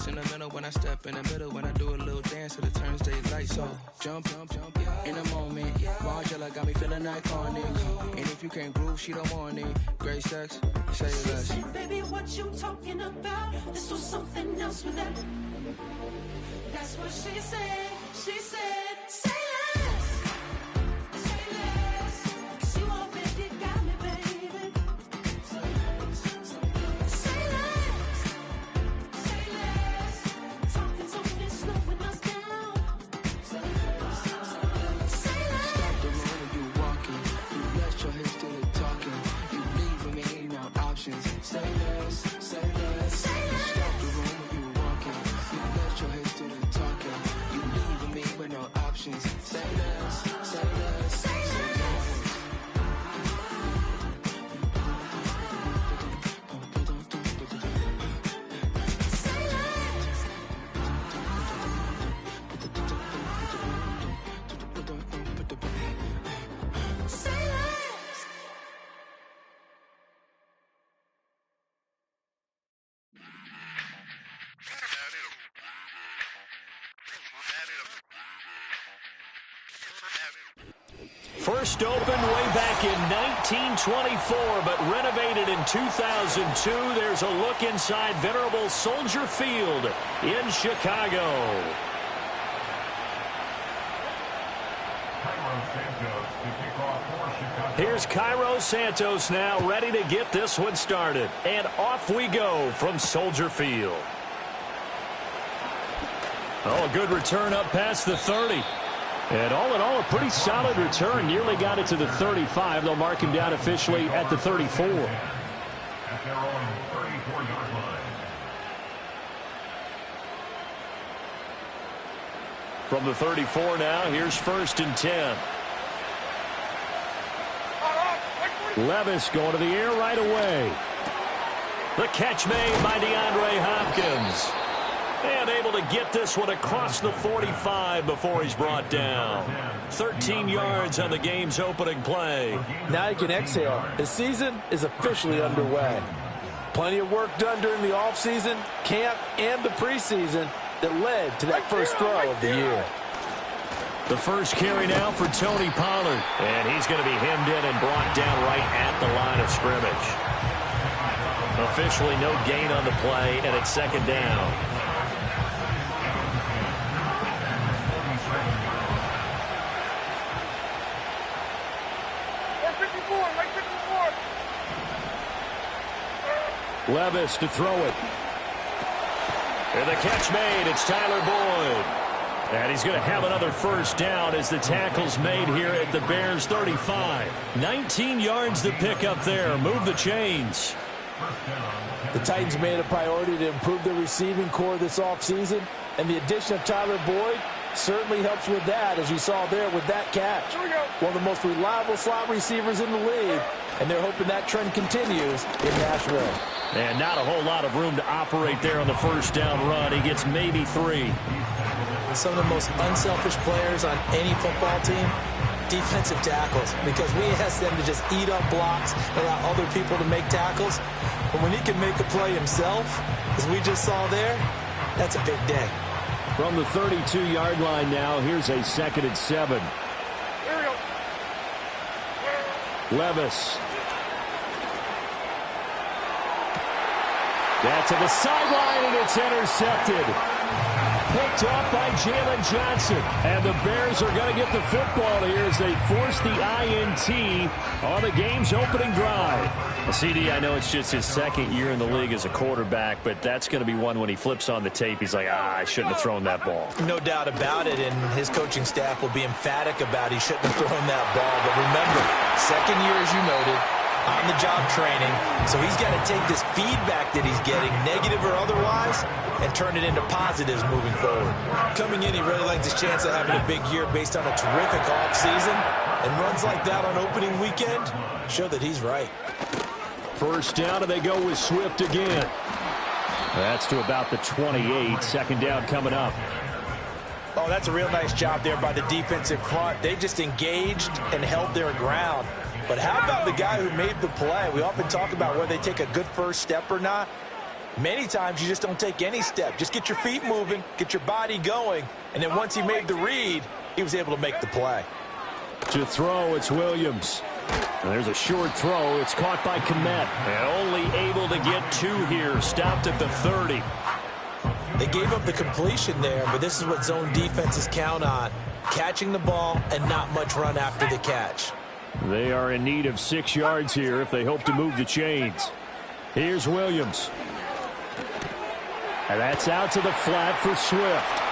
in the middle when I step in the middle. When I do a little dance to the turns they light. So jump, in a moment. Margella got me feeling iconic. And if you can't groove, she don't want it. Great sex, say less. Baby, what you talking about? This was something else with that. That's what she said. She said, say less. Say less. 'Cause you already got me, baby. Say less. Say less. Talking's only slowing us down. Say less. Say less. Stop the room when you walking. You rest your hips to the talking. You leaving me no options. Say less, say less. Say less. Stop the room when you walking. You rest your hips to the talking. You leaving me with no options. Say less, say less, say less. First opened way back in 1924, but renovated in 2002. There's a look inside venerable Soldier Field in Chicago. Here's Cairo Santos now, ready to get this one started. And off we go from Soldier Field. Oh, a good return up past the 30. And all in all, a pretty solid return. Nearly got it to the 35. They'll mark him down officially at the 34. At their own 34-yard line. From the 34 now, here's 1st and 10. Levis going to the air right away. The catch made by DeAndre Hopkins. And able to get this one across the 45 before he's brought down. 13 yards on the game's opening play. Now he can exhale. His season is officially underway. Plenty of work done during the offseason, camp, and the preseason that led to that first throw of the year. The first carry now for Tony Pollard. And he's going to be hemmed in and brought down right at the line of scrimmage. Officially no gain on the play, and it's 2nd down. Levis to throw it. And the catch made. It's Tyler Boyd. And he's going to have another first down as the tackle's made here at the Bears 35. 19 yards to pick up there. Move the chains. The Titans made a priority to improve their receiving core this offseason, and the addition of Tyler Boyd certainly helps with that, as you saw there with that catch. One of the most reliable slot receivers in the league, and they're hoping that trend continues in Nashville. And not a whole lot of room to operate there on the first down run. He gets maybe 3. Some of the most unselfish players on any football team, defensive tackles, because we ask them to just eat up blocks and allow other people to make tackles. But when he can make a play himself, as we just saw there, that's a big day. From the 32-yard line now, here's a 2nd and 7. Here we go. Levis. That's to the sideline, and it's intercepted. Picked up by Jalen Johnson. And the Bears are going to get the football here as they force the INT on the game's opening drive. Well, CD, I know it's just his 2nd year in the league as a quarterback, but that's going to be one when he flips on the tape. He's like, I shouldn't have thrown that ball. No doubt about it, and his coaching staff will be emphatic about he shouldn't have thrown that ball. But remember, 2nd year, as you noted, on-the-job training, so he's got to take this feedback that he's getting, negative or otherwise, and turn it into positives moving forward. Coming in, he really liked his chance of having a big year based on a terrific offseason, and runs like that on opening weekend show that he's right. First down, and they go with Swift again. That's to about the 28. 2nd down coming up. Oh, that's a real nice job there by the defensive front. They just engaged and held their ground. But how about the guy who made the play? We often talk about whether they take a good first step or not. Many times you just don't take any step. Just get your feet moving, get your body going, and then once he made the read, he was able to make the play. To throw, it's Williams. And there's a short throw. It's caught by Kmet. And only able to get 2 here. Stopped at the 30. They gave up the completion there, but this is what zone defenses count on. Catching the ball and not much run after the catch. They are in need of 6 yards here if they hope to move the chains. Here's Williams. And that's out to the flat for Swift.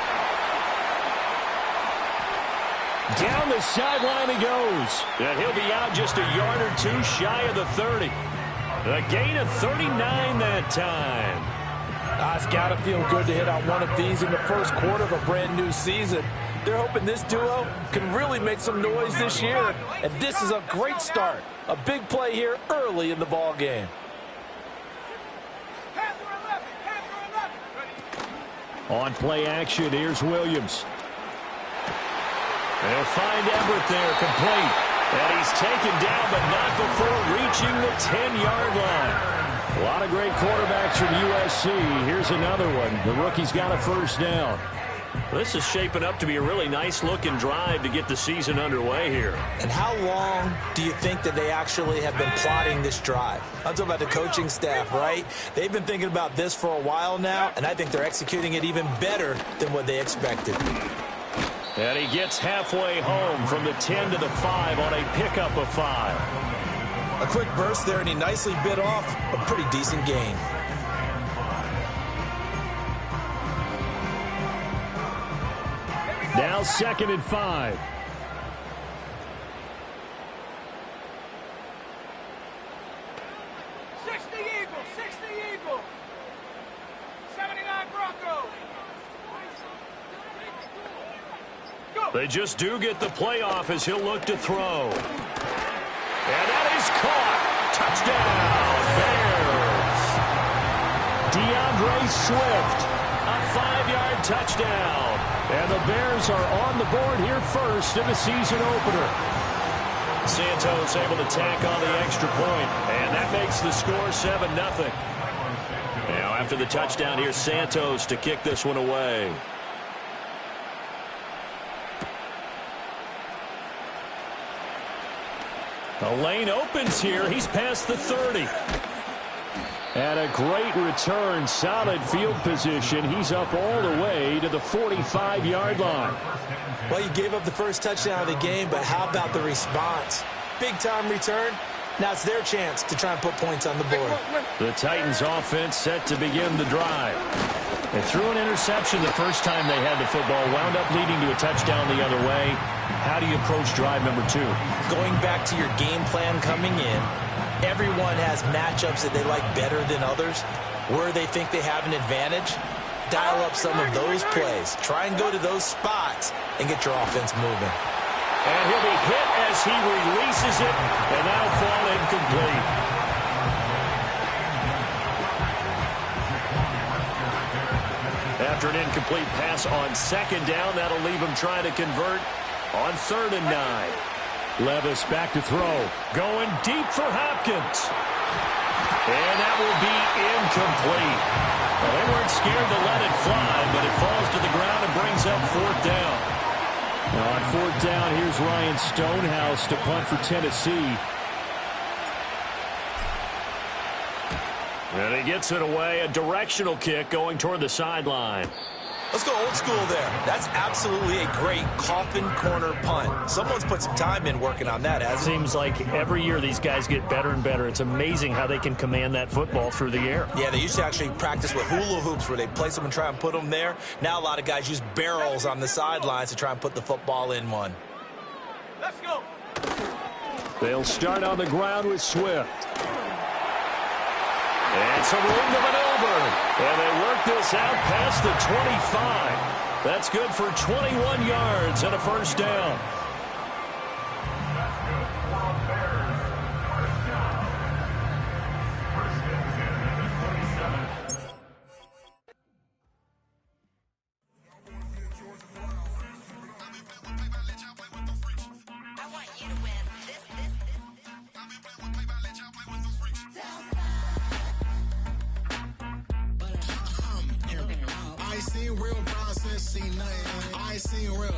Down the sideline he goes. And he'll be out just a yard or 2 shy of the 30. A gain of 39 that time. It's got to feel good to hit on one of these in the first quarter of a brand new season. They're hoping this duo can really make some noise this year. And this is a great start. A big play here early in the ball game. On play action, here's Williams. They'll find Everett there, complete. And he's taken down, but not before reaching the 10-yard line. A lot of great quarterbacks from USC. Here's another one. The rookie's got a first down. This is shaping up to be a really nice-looking drive to get the season underway here. And how long do you think that they actually have been plotting this drive? I'm talking about the coaching staff, right? They've been thinking about this for a while now, and I think they're executing it even better than what they expected. And he gets halfway home from the 10 to the 5 on a pickup of 5. A quick burst there, and he nicely bit off a pretty decent gain. Now 2nd and 5. They just do get the playoff as he'll look to throw. And that is caught. Touchdown, Bears. DeAndre Swift, a 5-yard touchdown. And the Bears are on the board here first in the season opener. Santos able to tack on the extra point, and that makes the score 7-0. Now after the touchdown, here's Santos to kick this one away. The lane opens here. He's past the 30. And a great return, solid field position. He's up all the way to the 45-yard line. Well, you gave up the first touchdown of the game, but how about the response? Big-time return. Now it's their chance to try and put points on the board. The Titans offense set to begin the drive. They threw an interception the first time they had the football, wound up leading to a touchdown the other way. How do you approach drive number 2? Going back to your game plan coming in, everyone has matchups that they like better than others. Where they think they have an advantage, dial up some of those plays. Try and go to those spots and get your offense moving. And he'll be hit as he releases it, and that'll fall incomplete. After an incomplete pass on 2nd down, that'll leave him trying to convert on 3rd and 9. Levis back to throw. Going deep for Hopkins. And that will be incomplete. Well, they weren't scared to let it fly, but it falls to the ground and brings up 4th down. Now on 4th down, here's Ryan Stonehouse to punt for Tennessee. And he gets it away. A directional kick going toward the sideline. Let's go old school there. That's absolutely a great coffin corner punt. Someone's put some time in working on that, hasn't it? Seems like every year these guys get better and better. It's amazing how they can command that football through the air. Yeah, they used to actually practice with hula hoops where they place them and try and put them there. Now a lot of guys use barrels on the sidelines to try and put the football in one. Let's go. They'll start on the ground with Swift. And some room to maneuver. And they work this out past the 25. That's good for 21 yards and a first down. seen real problems since seen nothing. I ain't seen real,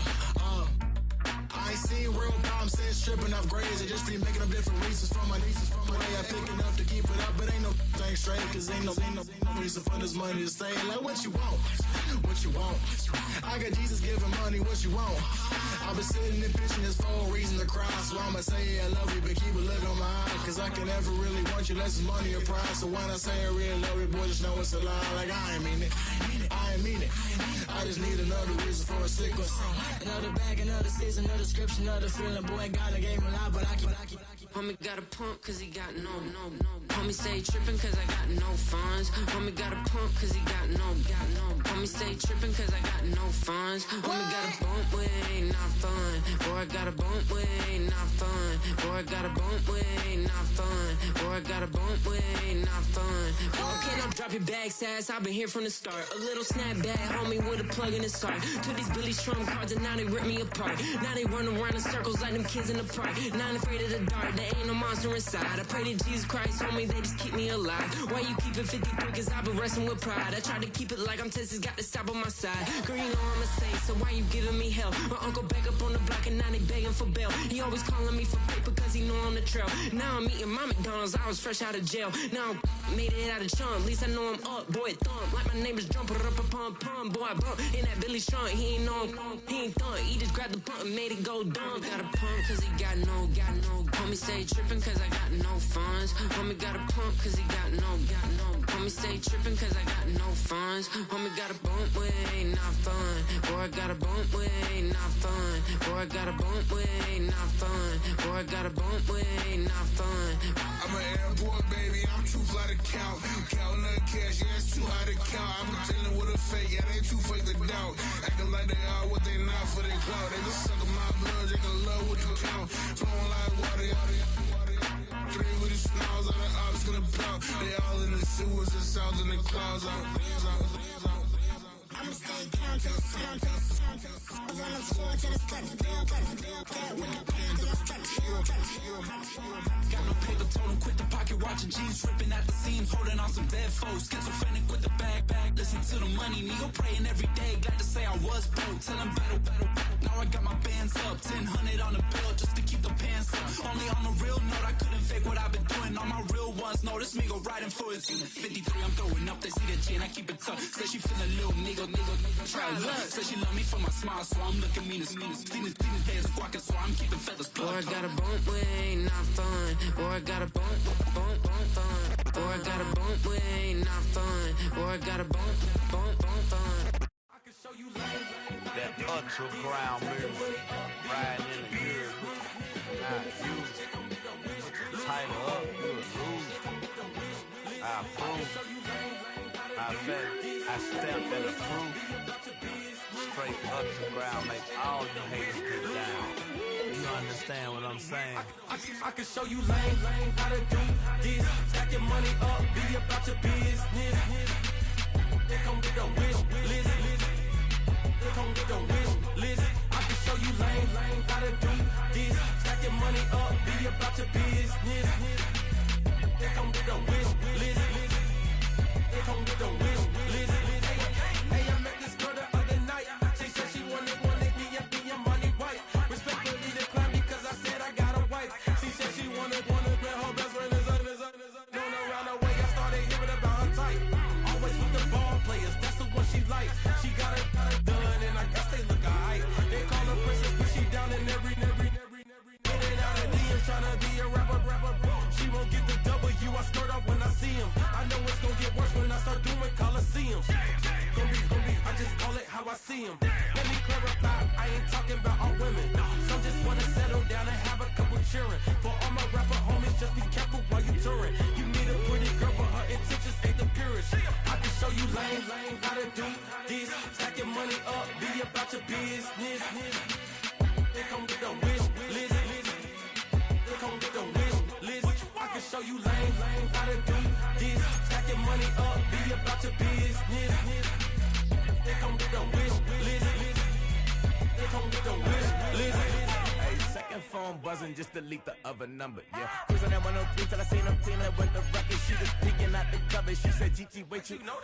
I ain't seen real problems since stripping off grades. I just be making up different reasons for my nieces. From my way I pick enough to keep it up, but ain't no thing straight. Cause ain't no reason for this money to stay. Like what you want, what you want. I got Jesus giving money, what you want. I've been sitting and pitching this for a reason to cry. So I'ma say yeah, I love you, but keep a look on my eye. Cause I can never really want you unless it's money or pride. So when I say I really love you, boy, just know it's a lie. Like I ain't mean it, I ain't mean it. I just need another reason for a sick one. Another bag, another season, another description, another feeling. Boy, God, I gave him a lot, but I keep. Homie got a pump cause he got no. Homie stay trippin' cause I got no funds. Homie got a pump cause he got no. Homie stay trippin' cause I got no funds. Homie got a bump with ain't not fun. Boy, I got a bump with ain't not fun. Boy, I got a bump with ain't not fun. Boy, I got a bump with ain't not fun. Okay, now drop your bag, sass. I've been here from the start. A little snapback, homie, with a plug in his heart. Took these Billy Strum cards and now they rip me apart. Now they run around in circles like them kids in the park. Now I'm afraid of the dark. There ain't no monster inside. I pray to Jesus Christ, homie, they just keep me alive. Why you keep it 53? Cause I've been wrestling with pride. I try to keep it like I'm Texas, got the stop on my side. Girl, you know I'm a saint, so why you giving me hell? My uncle back up on the block and now they begging for bail. He always calling me for paper cause he know I'm the trail. Now I'm eating my McDonald's, I was fresh out of jail. Now I made it out of chump, at least I know I'm up, boy, thump. Like my neighbors jumping up a pump, boy, I bump. In that Billy Strong, he ain't know he ain't thump. He just grabbed the pump and made it go dumb. Got a pump cause he got no. Homie stay trippin' cause I got no funds. Homie got a pump cause he got no. Homie stay trippin' cause I got no funds. Homie got a bump with ain't not fun. Boy, I got a bump with ain't not fun. Boy, I got a bump with ain't not fun. Boy, I got a bump with ain't not fun. I'm an airport baby, I'm too fly to count. Counting the cash, yeah, it's too high to count. I'm dealing with a fake, yeah, they too fake to doubt. Acting like they are what they not for their clout. They just suckin' my blood, they can love what you count. Flowing like water, three with the smiles on the ops gonna plow. They all in the sewers, the south in the clouds. I'ma stay down to the sound, to the sound, to the sound. On the floor to the steps, get with the pen to the steps. Got no paper, told him quit the pocket watching jeans, ripping at the seams, holding on some dead foes. Schizophrenic with the bag, listen to the money, nigga praying every day. Glad to say I was broke, tell him battle. Now I got my bands up, 1000 on the bill just to keep the pants up. Only on a real note, I couldn't fake what I've been doing. All my real ones know this nigga riding for his 53. I'm throwing up, they see the G and I keep it tough. Say she feelin' little nigga, try look. Say she love me for my smile, so I'm looking mean as seen his days squawking, so I'm keeping feathers plugged. Boy, I got a bump with ain't not fun. Boy, I got a bump fun. Boy, I got a bump with ain't not fun. Boy, I got a bump fun. I can show you lane. That underground music, riding in the years, not used. Tighten up, you a loser. I approve. I stamp and approve. Straight underground, make all you haters get down. You understand what I'm saying? I can show you lane, how to do this. Stack your money up, be about your business. They come with a wish list. They come with a wish list. I can show you lane, how to do this. Stack your money up, be about your business. They come with a wish list. They come with a wish list. Hey, I met this girl the other night. She said she wanted me and be a money white. Respectfully declined because I said I got a wife. She said she wanted but her best friend is known around the way. I started hearing about her type. Always with the ball players, that's the one she likes. She got it done and I guess they look alright. They call her princess, but she down in every in and out of DMs trying to be a rapper. She won't get the W, I skirt off when I see him. I know it's gonna get worse when I start doing Coliseums. Gonna be, I just call it how I see him. Let me clarify, I ain't talking about all women. Some just wanna settle down and have a couple cheering. For all my rapper homies, just be careful while you touring. You meet a pretty girl, but her intentions ain't the purest. I can show you lane, how to do this. Stack your money up, be about your business. They come with a wish list. They come with a wish list. I can show you lane, how to do this. Stack your money up, be about your business. They come with a wish list. They come with a wish list. Hey, second phone phone buzzing, just delete the other number, yeah. Cruising at 103 till I seen them team up with the ruckus. She was peeking out the cover. She said, Gigi, wait, you know.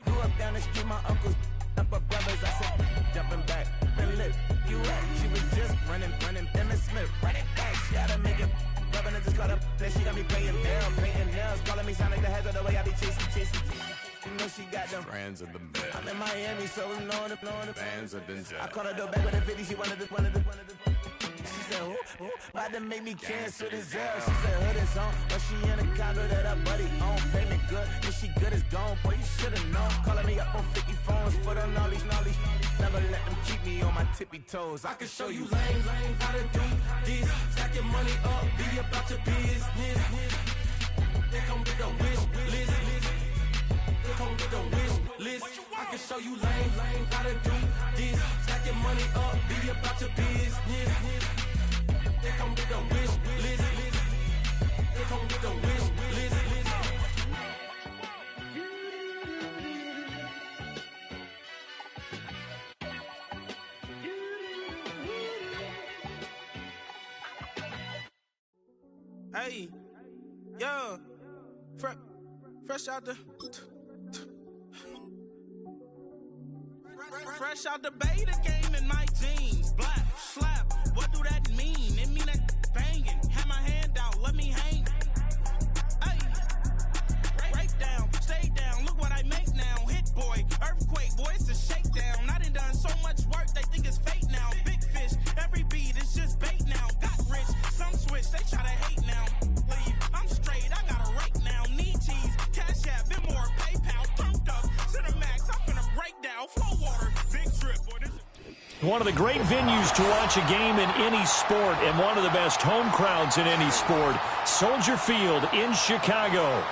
Grew up down the street, my uncles up her brothers. I said, jumping back, been lit. You at? She was just running, Emmett Smith, running back. She gotta make it. Rubbing her just caught up. Then she got me playing down, painting nails, calling me sound like the heads of the way I be chasing. You know she got them brands of the bed. I'm in Miami, so knowing the bands of Denzel. I called her door back with a 50, she wanted the. She said, who? About to make me cancel this L. She said, hood is on, but she in a condo that her buddy own. Payment good, if she good is gone. Boy, you should've known. Calling me up on 50 phones, foot on knowledge. Never let them keep me on my tippy toes. I can show you lame, how to do this. Stack your money up, be about your business. They come with the wish list. They come with the wish list. I can show you lame, how to do this. Stack your money up, be about your business. They come with the wish list. They come with the wish list. Hey, yo, fresh out the fresh out the beta game in my jeans. Black slap, what do that mean? It mean that banging. Have my hand out, let me hang. Hey, break down, stay down. Look what I make now. Hit boy, earthquake, boy, it's a shakedown. I done so much work, they think it's fake now. Big fish, every beat is just bait now. Got rich, some switch, they try to hate now. Leave, I'm straight, I got a rake now. Need cheese, cash app, bit more, PayPal, pumped up. To the max, I'm finna break down. Flow water, big trip, boy, this is... One of the great venues to watch a game in any sport, and one of the best home crowds in any sport, Soldier Field in Chicago.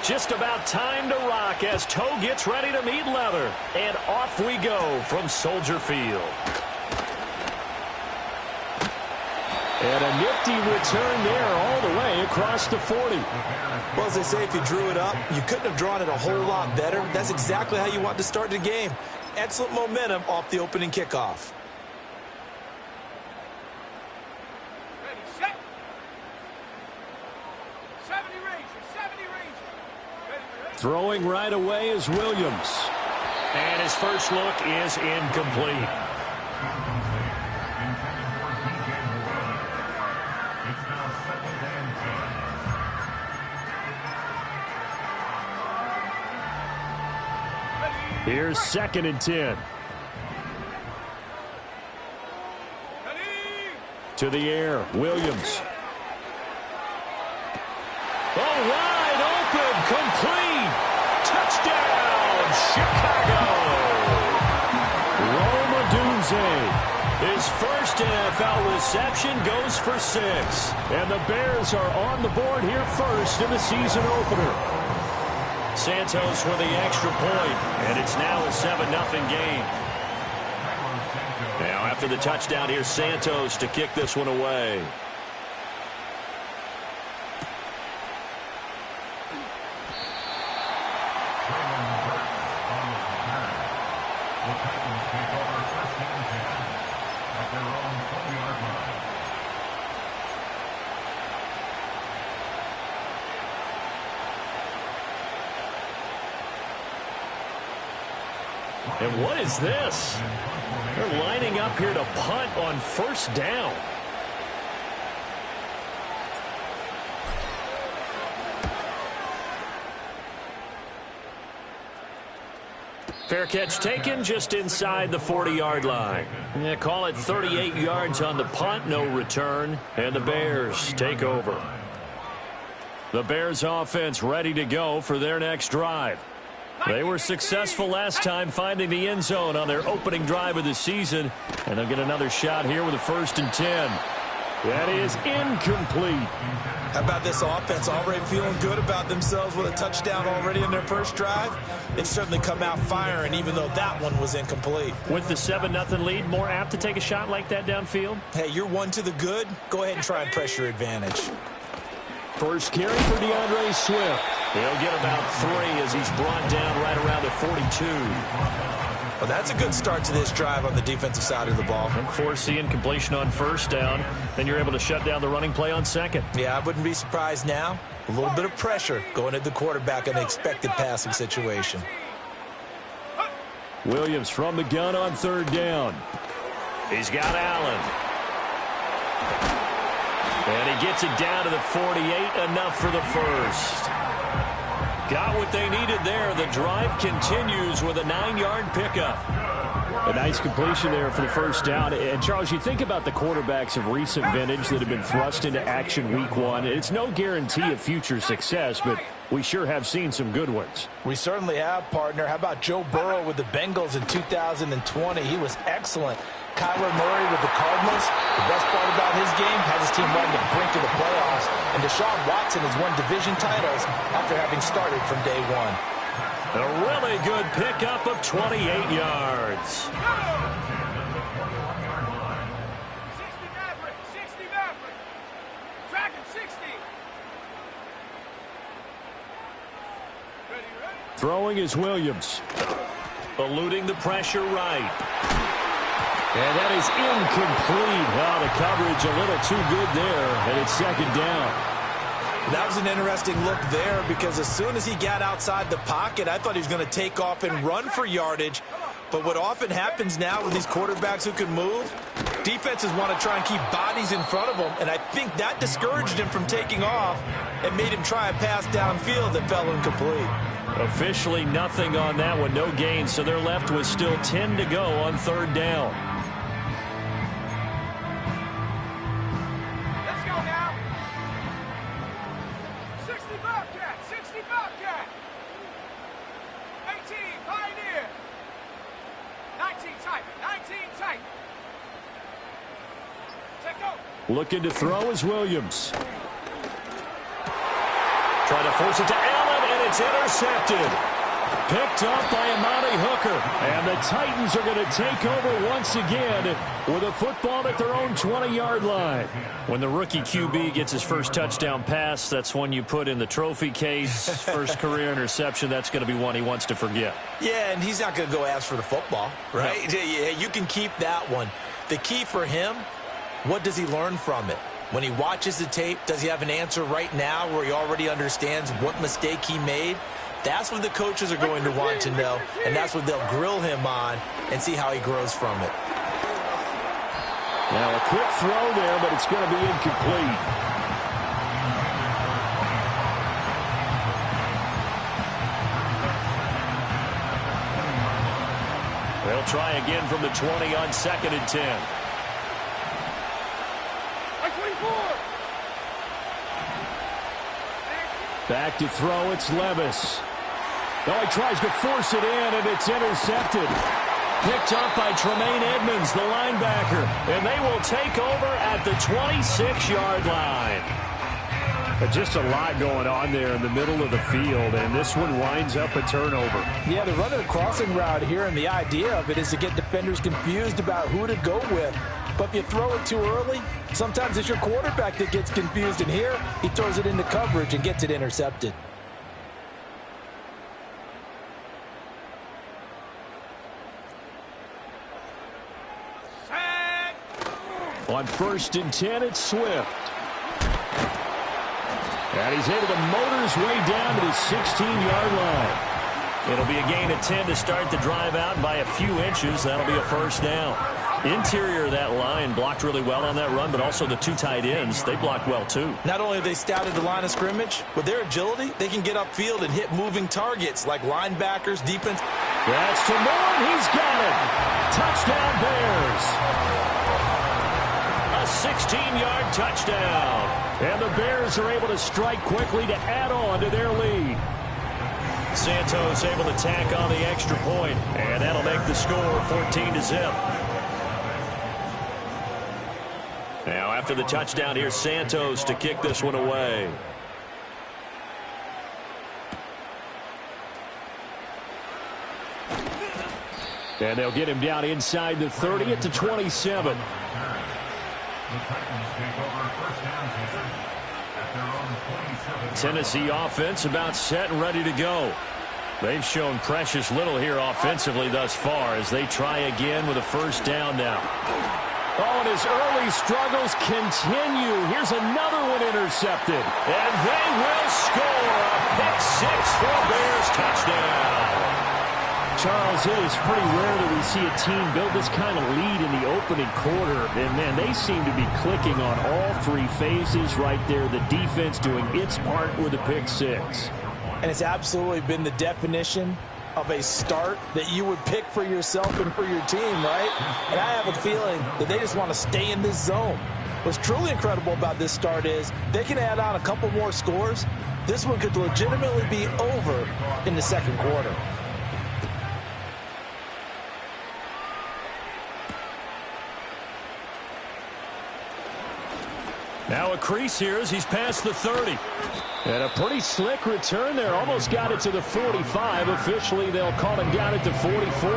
Just about time to rock as Toe gets ready to meet leather. And off we go from Soldier Field. And a nifty return there all the way across the 40. Well, as they say, if you drew it up, you couldn't have drawn it a whole lot better. That's exactly how you want to start the game. Excellent momentum off the opening kickoff. Throwing right away is Williams. And his first look is incomplete. Here's 2nd and 10. To the air, Williams. Oh, wide open, complete. Touchdown, Chicago. Rome Odunze. His first NFL reception goes for 6. And the Bears are on the board here first in the season opener. Santos with the extra point, and it's now a 7-0 game. Now after the touchdown, here's Santos to kick this one away. And what is this? They're lining up here to punt on 1st down. Fair catch taken just inside the 40-yard line. Yeah, call it 38 yards on the punt, no return, and the Bears take over. The Bears offense ready to go for their next drive. They were successful last time finding the end zone on their opening drive of the season, and they'll get another shot here with a 1st and 10. That is incomplete. How about this offense already feeling good about themselves with a touchdown already in their first drive? They've certainly come out firing, even though that one was incomplete. With the 7-0 lead, more apt to take a shot like that downfield? Hey, you're one to the good. Go ahead and try and press your advantage. First carry for DeAndre Swift. He'll get about 3 as he's brought down right around the 42. Well, that's a good start to this drive on the defensive side of the ball. And forcing completion on first down. Then you're able to shut down the running play on second. Yeah, I wouldn't be surprised now. A little bit of pressure going at the quarterback in an expected passing situation. Williams from the gun on third down. He's got Allen. And he gets it down to the 48, enough for the first. Got what they needed there. The drive continues with a 9-yard pickup. A nice completion there for the first down. And, Charles, you think about the quarterbacks of recent vintage that have been thrust into action week 1. It's no guarantee of future success, but we sure have seen some good ones. We certainly have, partner. How about Joe Burrow with the Bengals in 2020? He was excellent. Kyler Murray with the Cardinals. The best part about his game has his team running the brink of the playoffs. And Deshaun Watson has won division titles after having started from day 1. A really good pickup of 28 yards. 60 Maverick, 60 Maverick. Track him, 60. Ready? Throwing is Williams. Eluding the pressure right. And that is incomplete. Oh, the coverage a little too good there, and it's second down. That was an interesting look there because as soon as he got outside the pocket, I thought he was going to take off and run for yardage. But what often happens now with these quarterbacks who can move, defenses want to try and keep bodies in front of them, and I think that discouraged him from taking off and made him try a pass downfield that fell incomplete. Officially nothing on that one, no gain, so they're left with still 10 to go on third down. Let's go now. 60 Bobcat, 60 Bobcat. 18 Pioneer. 19 Titan, 19 Titan. Check go. Looking to throw is Williams. Trying to force it to Allen, and it's intercepted. Picked up by Amani Hooker. And the Titans are going to take over once again with a football at their own 20-yard line. When the rookie QB gets his first touchdown pass, that's one you put in the trophy case. First career interception, that's going to be one he wants to forget. Yeah, and he's not going to go ask for the football, right? No. Yeah, you can keep that one. The key for him, what does he learn from it? When he watches the tape, does he have an answer right now where he already understands what mistake he made? That's what the coaches are going to want to know, and that's what they'll grill him on and see how he grows from it. Now a quick throw there, but it's going to be incomplete. They'll try again from the 20 on 2nd and 10. Back to throw, it's Levis. Oh, he tries to force it in, and it's intercepted. Picked up by Tremaine Edmonds, the linebacker. And they will take over at the 26-yard line. Just a lot going on there in the middle of the field, and this one winds up a turnover. Yeah, they're running a crossing route here, and the idea of it is to get defenders confused about who to go with. But if you throw it too early, sometimes it's your quarterback that gets confused, and here he throws it into coverage and gets it intercepted. On 1st and 10, it's Swift. And he's able to motor his way down to the 16-yard line. It'll be a gain of 10 to start the drive out by a few inches. That'll be a first down. Interior of that line blocked really well on that run, but also the 2 tight ends, they blocked well too. Not only have they scouted the line of scrimmage, with their agility, they can get upfield and hit moving targets like linebackers, defense. That's to Moore, and he's got it. Touchdown Bears. A 16-yard touchdown. And the Bears are able to strike quickly to add on to their lead. Santos able to tack on the extra point, and that'll make the score 14-0. Now after the touchdown, here's Santos to kick this one away. And they'll get him down inside the 30 at the 27. The Titans take over first down at their own 26. Tennessee offense about set and ready to go. They've shown precious little here offensively thus far as they try again with a first down now. Oh, and his early struggles continue. Here's another one intercepted. And they will score a pick six for a Bears touchdown. Charles, it is pretty rare that we see a team build this kind of lead in the opening quarter. And, man, they seem to be clicking on all three phases right there. The defense doing its part with a pick six. And it's absolutely been the definition of a start that you would pick for yourself and for your team, right? And I have a feeling that they just want to stay in this zone. What's truly incredible about this start is they can add on a couple more scores. This one could legitimately be over in the second quarter. Now a crease here as he's past the 30. And a pretty slick return there. Almost got it to the 45. Officially, they'll call him down at the 44.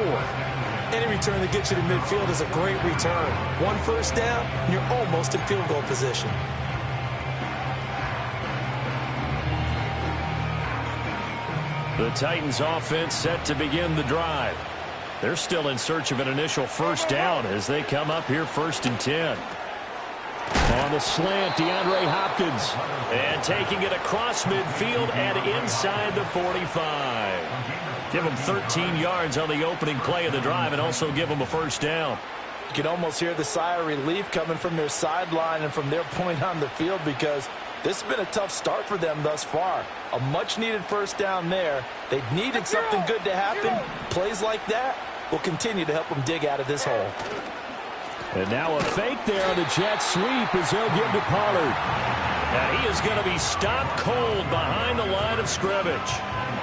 Any return that gets you to midfield is a great return. One first down, and you're almost in field goal position. The Titans offense set to begin the drive. They're still in search of an initial first down as they come up here 1st and 10. On the slant, DeAndre Hopkins. And taking it across midfield and inside the 45. Give them 13 yards on the opening play of the drive and also give them a first down. You can almost hear the sigh of relief coming from their sideline and from their point on the field because this has been a tough start for them thus far. A much-needed first down there. They needed something good to happen. Plays like that will continue to help them dig out of this hole. And now a fake there on the jet sweep as they'll give to Pollard. And he is going to be stopped cold behind the line of scrimmage.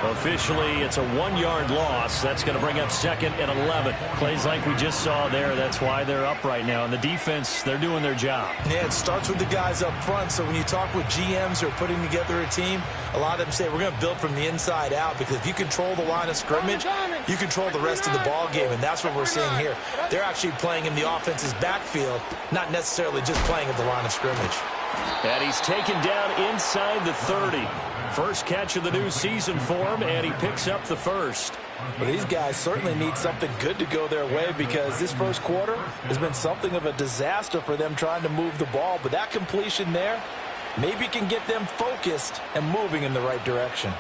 Officially, it's a 1-yard loss. That's going to bring up 2nd and 11. Plays like we just saw there. That's why they're up right now. And the defense, they're doing their job. Yeah, it starts with the guys up front. So when you talk with GMs who are putting together a team, a lot of them say we're going to build from the inside out because if you control the line of scrimmage, you control the rest of the ball game. And that's what we're seeing here. They're actually playing in the offense's backfield, not necessarily just playing at the line of scrimmage. And he's taken down inside the 30. First catch of the new season for him, and he picks up the first. Well, these guys certainly need something good to go their way because this first quarter has been something of a disaster for them trying to move the ball. But that completion there maybe can get them focused and moving in the right direction.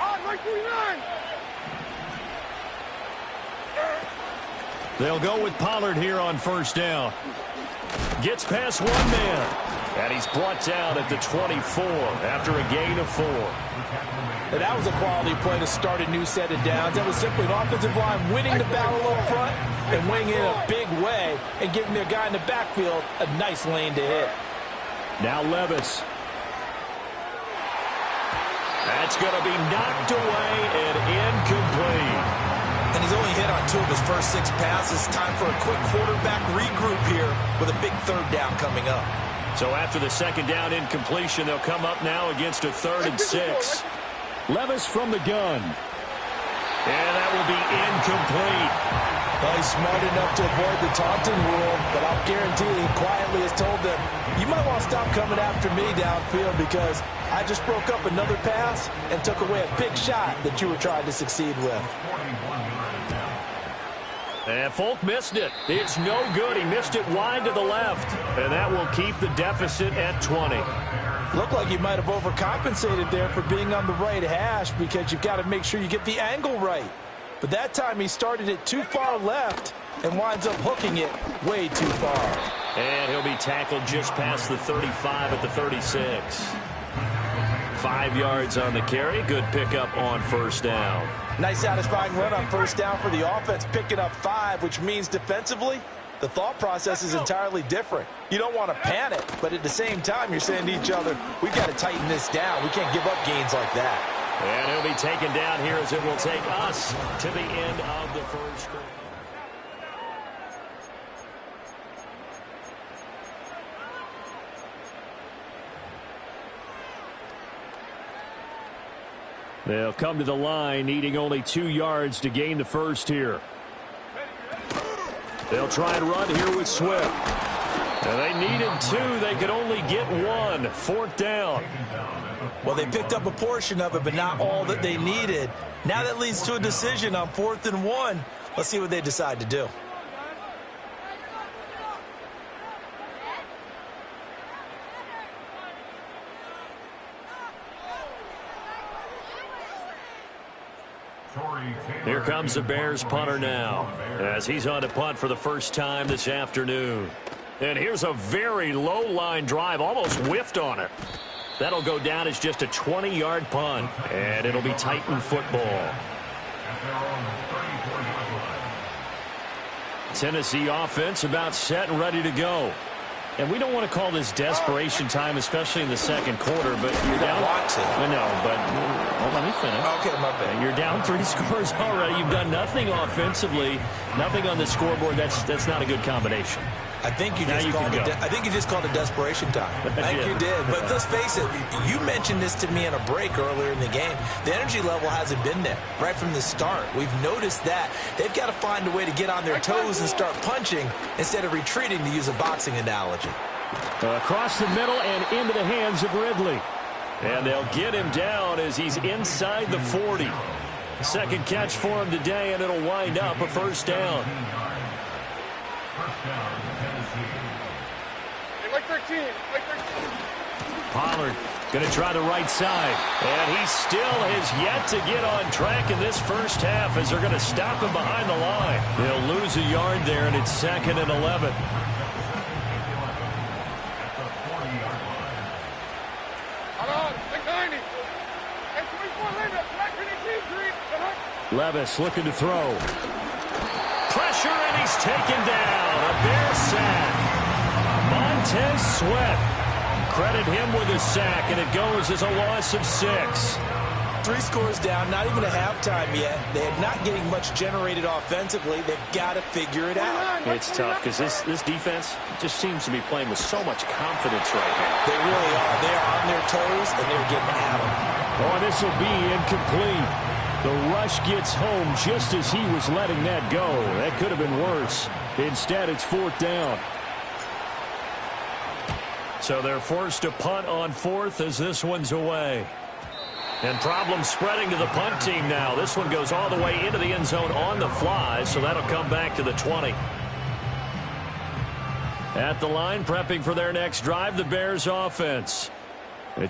They'll go with Pollard here on first down. Gets past one man. And he's brought down at the 24 after a gain of 4. And that was a quality play to start a new set of downs. That was simply an offensive line winning the battle up front and winning in a big way and giving their guy in the backfield a nice lane to hit. Now Levis. That's going to be knocked away and incomplete. And he's only hit on 2 of his first 6 passes. Time for a quick quarterback regroup here with a big third down coming up. So after the second down incompletion, they'll come up now against a 3rd and 6. Levis from the gun. And that will be incomplete. Well, he's smart enough to avoid the taunting rule, but I'll guarantee he quietly has told them, you might want to stop coming after me downfield because I just broke up another pass and took away a big shot that you were trying to succeed with. And Folk missed it. It's no good. He missed it wide to the left. And that will keep the deficit at 20. Looked like you might have overcompensated there for being on the right hash because you've got to make sure you get the angle right. But that time he started it too far left and winds up hooking it way too far. And he'll be tackled just past the 35 at the 36. 5 yards on the carry. Good pickup on first down. Nice satisfying run on first down for the offense, picking up 5, which means defensively, the thought process is entirely different. You don't want to panic, but at the same time, you're saying to each other, we've got to tighten this down. We can't give up gains like that. And he'll be taken down here as it will take us to the end of the first quarter. They'll come to the line, needing only 2 yards to gain the first here. They'll try and run here with Swift. And they needed 2. They could only get 1. 4th down. Well, they picked up a portion of it, but not all that they needed. Now that leads to a decision on 4th and 1. Let's see what they decide to do. Here comes the Bears punter now, as he's on to punt for the first time this afternoon. And here's a very low line drive, almost whiffed on it. That'll go down as just a 20-yard punt, and it'll be Titan football. Tennessee offense about set and ready to go. And we don't want to call this desperation time, especially in the second quarter, but you're down. Want to. I know, but let me finish. Okay, my bad. You're down 3 scores already. You've done nothing offensively, nothing on the scoreboard. That's not a good combination. I think you just called it desperation time. I think you did. But let's face it, you mentioned this to me in a break earlier in the game. The energy level hasn't been there right from the start. We've noticed that. They've got to find a way to get on their toes and start punching instead of retreating, to use a boxing analogy. Across the middle and into the hands of Ridley. And they'll get him down as he's inside the 40. Second catch for him today, and it'll wind up a first down. Pollard going to try the right side. And he still has yet to get on track in this first half as they're going to stop him behind the line. They'll lose a yard there, and it's 2nd and 11. Levis looking to throw. Pressure, and he's taken down. A Bear sack. Montez Sweat. Credit him with a sack, and it goes as a loss of 6. 3 scores down, not even a halftime yet. They're not getting much generated offensively. They've got to figure it out. It's tough because this defense just seems to be playing with so much confidence right now. They really are. They're on their toes, and they're getting at them. Oh, this will be incomplete. The rush gets home just as he was letting that go. That could have been worse. Instead, it's 4th down. So they're forced to punt on 4th as this one's away. And problems spreading to the punt team now. This one goes all the way into the end zone on the fly, so that'll come back to the 20. At the line, prepping for their next drive, the Bears offense.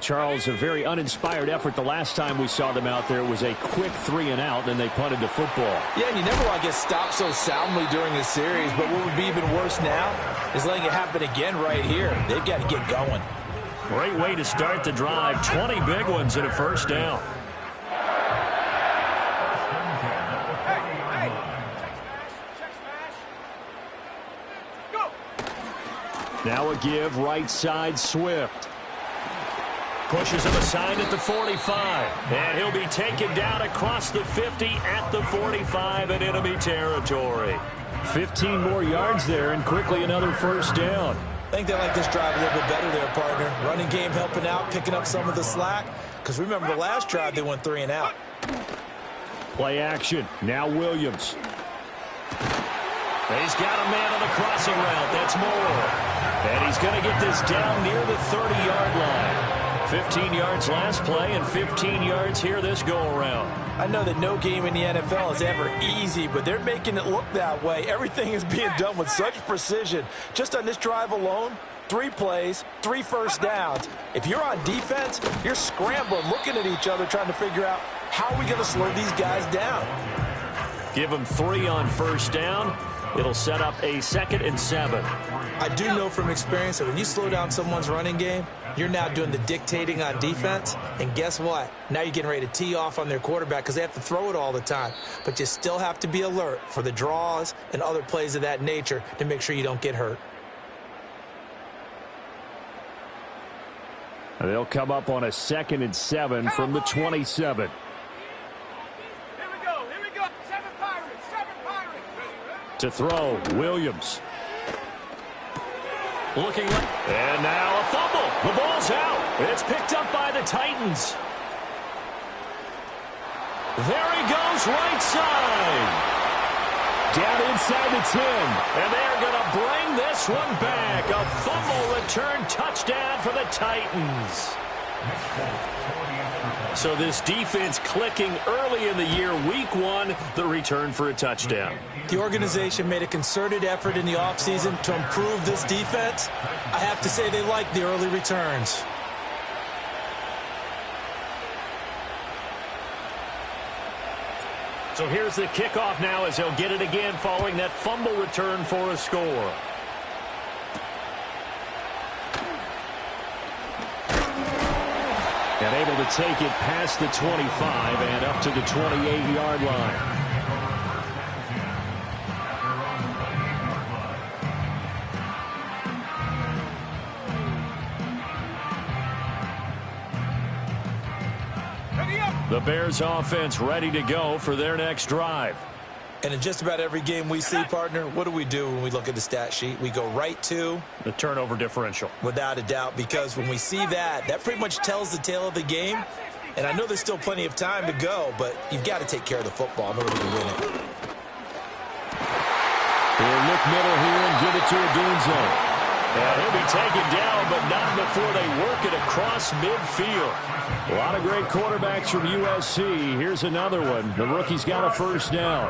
Charles, a very uninspired effort the last time we saw them out there. It was a quick 3 and out, then they punted the football. Yeah, and you never want to get stopped so soundly during a series, but what would be even worse now is letting it happen again right here. They've got to get going. Great way to start the drive. 20 big ones and a first down. Now a give right side Swift. Pushes him aside at the 45. And he'll be taken down across the 50 at the 45 in enemy territory. 15 more yards there and quickly another first down. I think they like this drive a little bit better there, partner. Running game helping out, picking up some of the slack. Because remember the last drive they went 3 and out. Play action. Now Williams. He's got a man on the crossing route. That's Moore. And he's going to get this down near the 30-yard line. 15 yards last play and 15 yards here this go-around. I know that no game in the NFL is ever easy, but they're making it look that way. Everything is being done with such precision. Just on this drive alone, 3 plays, 3 first downs. If you're on defense, you're scrambling, looking at each other, trying to figure out how are we going to slow these guys down. Give them 3 on first down. It'll set up a 2nd and 7. I do know from experience that when you slow down someone's running game, you're now doing the dictating on defense. And guess what? Now you're getting ready to tee off on their quarterback because they have to throw it all the time. But you still have to be alert for the draws and other plays of that nature to make sure you don't get hurt. They'll come up on a 2nd and 7 from the 27. To throw, Williams. Looking up, and now a fumble. The ball's out. It's picked up by the Titans. There he goes, right side. Down inside the 10. And they're going to bring this one back. A fumble return touchdown for the Titans. So this defense clicking early in the year. Week 1, the return for a touchdown. The organization made a concerted effort in the offseason to improve this defense. I have to say they like the early returns. So here's the kickoff now as they'll get it again following that fumble return for a score. And able to take it past the 25 and up to the 28-yard line. The Bears offense ready to go for their next drive. And in just about every game we see, partner, what do we do when we look at the stat sheet? We go right to the turnover differential. Without a doubt, because when we see that, that pretty much tells the tale of the game. And I know there's still plenty of time to go, but you've got to take care of the football in order to win it. He'll look middle here and give it to Adunzo. And he'll be taken down, but not before they work it across midfield. A lot of great quarterbacks from USC. Here's another one. The rookie's got a first down.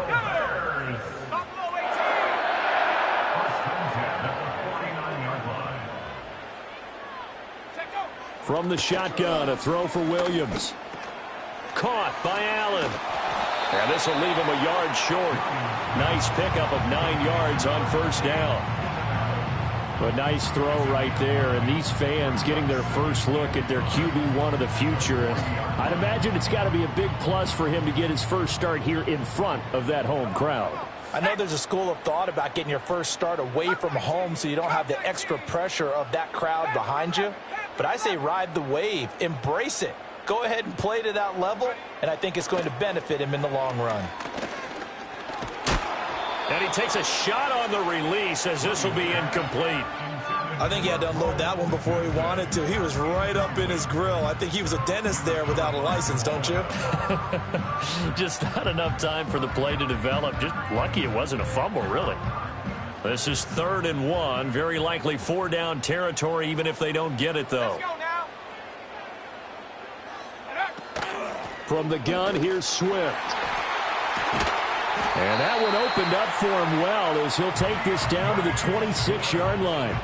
From the shotgun, a throw for Williams. Caught by Allen. And this will leave him a yard short. Nice pickup of 9 yards on first down. A nice throw right there, and these fans getting their first look at their QB1 of the future. I'd imagine it's got to be a big plus for him to get his first start here in front of that home crowd. I know there's a school of thought about getting your first start away from home so you don't have the extra pressure of that crowd behind you. But I say ride the wave. Embrace it. Go ahead and play to that level, and I think it's going to benefit him in the long run. And he takes a shot on the release as this will be incomplete. I think he had to unload that one before he wanted to. He was right up in his grill. I think he was a dentist there without a license, don't you? Just not enough time for the play to develop. Just lucky it wasn't a fumble, really. This is 3rd and 1. Very likely 4-down territory, even if they don't get it, though. From the gun, here's Swift. And that one opened up for him well as he'll take this down to the 26-yard line.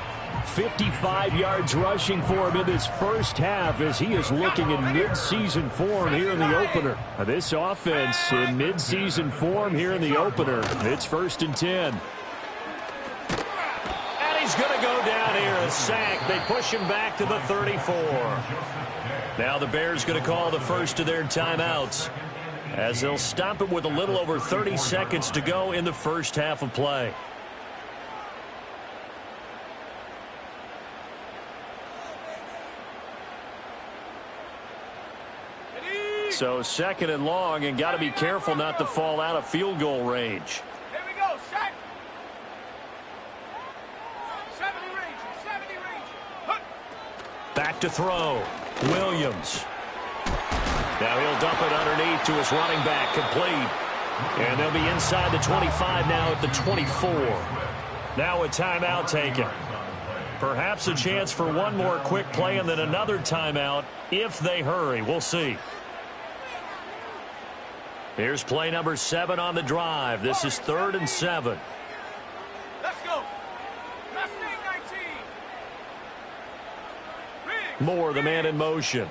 55 yards rushing for him in this first half as he is looking in mid-season form here in the opener. This offense in mid-season form here in the opener. It's 1st and 10. And he's going to go down here, a sack. They push him back to the 34. Now the Bears going to call the first of their timeouts, as they'll stop it with a little over 30 seconds to go in the first half of play. So 2nd and long, and got to be careful not to fall out of field goal range. Here we go, set. 70 range. Back to throw. Williams. Now he'll dump it underneath to his running back, complete. And they'll be inside the 25 now at the 24. Now a timeout taken. Perhaps a chance for one more quick play and then another timeout if they hurry. We'll see. Here's play number 7 on the drive. This is 3rd and 7. Let's go. Last 19. Moore, the man in motion.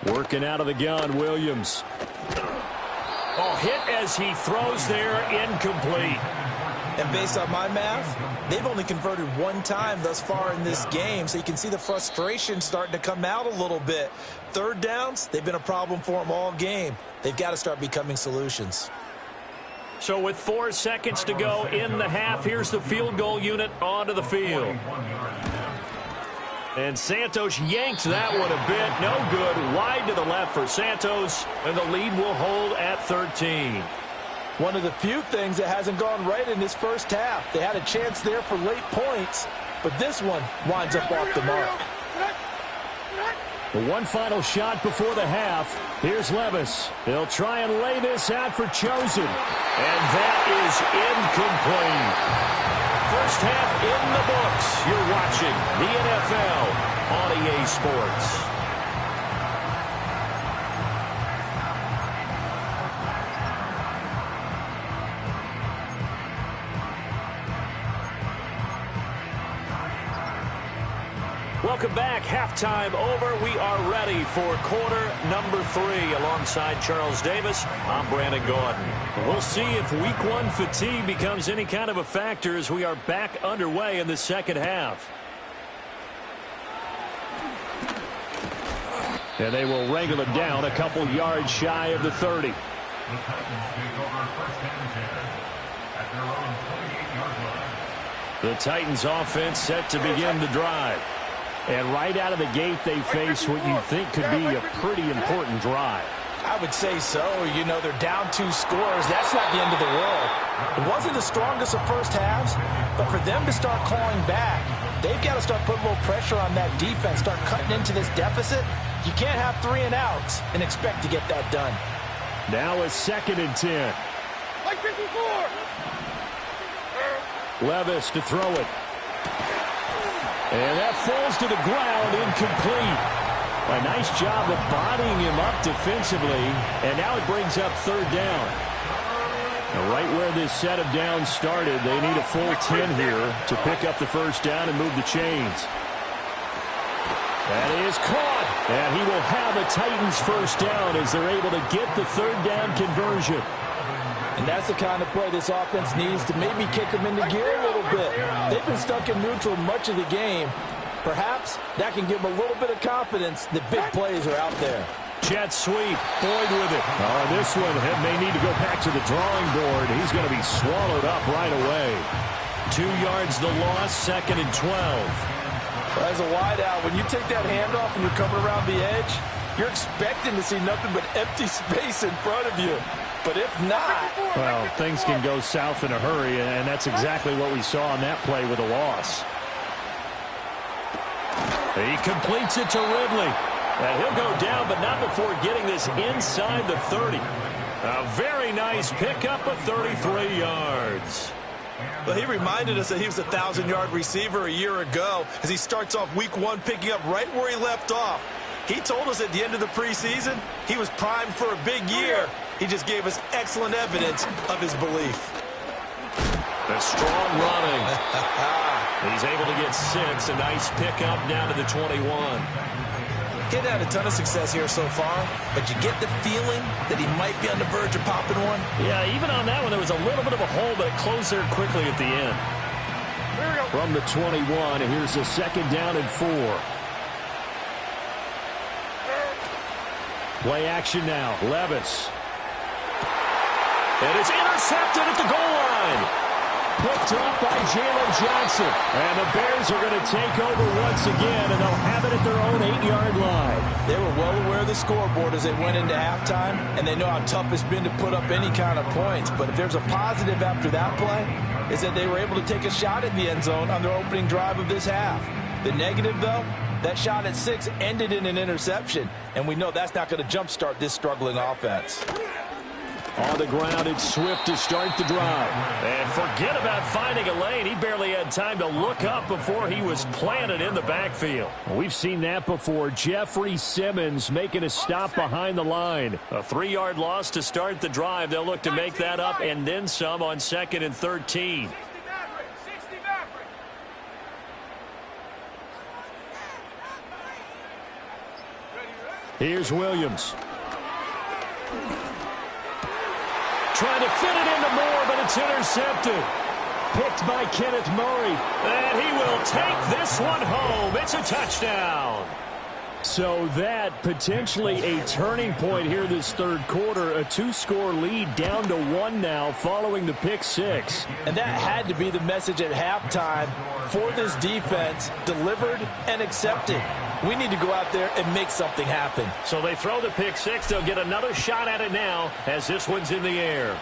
Working out of the gun, Williams. Oh, hit as he throws there, incomplete. And based on my math, they've only converted 1 time thus far in this game, so you can see the frustration starting to come out a little bit. 3rd downs, they've been a problem for them all game. They've got to start becoming solutions. So with 4 seconds to go in the half, here's the field goal unit onto the field. And Santos yanks that one a bit. No good. Wide to the left for Santos, and the lead will hold at 13. One of the few things that hasn't gone right in this first half. They had a chance there for late points, but this one winds up off the mark. The one final shot before the half. Here's Levis. They'll try and lay this out for Chosen. And that is incomplete. First half in the books. You're watching the NFL on EA Sports. Welcome back. Halftime over. We are ready for quarter number 3. Alongside Charles Davis, I'm Brandon Gordon. We'll see if week 1 fatigue becomes any kind of a factor as we are back underway in the second half. And they will wrangle it down a couple yards shy of the 30. The Titans take over first and 10 at their own 28-yard line. The Titans offense set to begin the drive. And right out of the gate, they face what you think could be a pretty important drive. I would say so. You know, they're down 2 scores. That's not the end of the world. It wasn't the strongest of first halves, but for them to start clawing back, they've got to start putting a little pressure on that defense, start cutting into this deficit. You can't have 3 and outs and expect to get that done. Now a 2nd and 10. Like 54. Levis to throw it. And that falls to the ground, incomplete. A nice job of bodying him up defensively, and now it brings up 3rd down. Now right where this set of downs started, they need a full 10 here to pick up the first down and move the chains. That is caught, and he will have a Titans first down as they're able to get the 3rd down conversion. And that's the kind of play this offense needs to maybe kick them into gear a little bit. They've been stuck in neutral much of the game. Perhaps that can give them a little bit of confidence that big plays are out there. Jet sweep. Boyd with it. Oh, this one may need to go back to the drawing board. He's going to be swallowed up right away. 2 yards the loss, 2nd and 12. Well, as a wideout, when you take that handoff and you're coming around the edge, you're expecting to see nothing but empty space in front of you. But if not... Well, things can go south in a hurry, and that's exactly what we saw on that play with a loss. He completes it to Ridley. And he'll go down, but not before getting this inside the 30. A very nice pickup of 33 yards. Well, he reminded us that he was a 1,000-yard receiver a year ago as he starts off week 1 picking up right where he left off. He told us at the end of the preseason he was primed for a big year. He just gave us excellent evidence of his belief. The strong running. He's able to get 6. A nice pickup down to the 21. He's had a ton of success here so far, but you get the feeling that he might be on the verge of popping one. Yeah, even on that one, there was a little bit of a hole, but it closed there quickly at the end. From the 21, here's a 2nd down and 4. Play action now. Levis. It is intercepted at the goal line. Picked up by Jalen Johnson. And the Bears are going to take over once again, and they'll have it at their own 8-yard line. They were well aware of the scoreboard as they went into halftime, and they know how tough it's been to put up any kind of points. But if there's a positive after that play, is that they were able to take a shot at the end zone on their opening drive of this half. The negative, though, that shot at 6 ended in an interception, and we know that's not going to jumpstart this struggling offense. On the ground, it's Swift to start the drive. And forget about finding a lane. He barely had time to look up before he was planted in the backfield. We've seen that before. Jeffrey Simmons making a stop behind the line. A 3-yard loss to start the drive. They'll look to make that up and then some on 2nd and 13. Here's Williams. Trying to fit it into Moore, but it's intercepted. Picked by Kenneth Murray. And he will take this one home. It's a touchdown. So that potentially a turning point here this 3rd quarter. A 2-score lead down to 1 now following the pick 6. And that had to be the message at halftime for this defense. Delivered and accepted. We need to go out there and make something happen. So they throw the pick 6. They'll get another shot at it now as this one's in the air.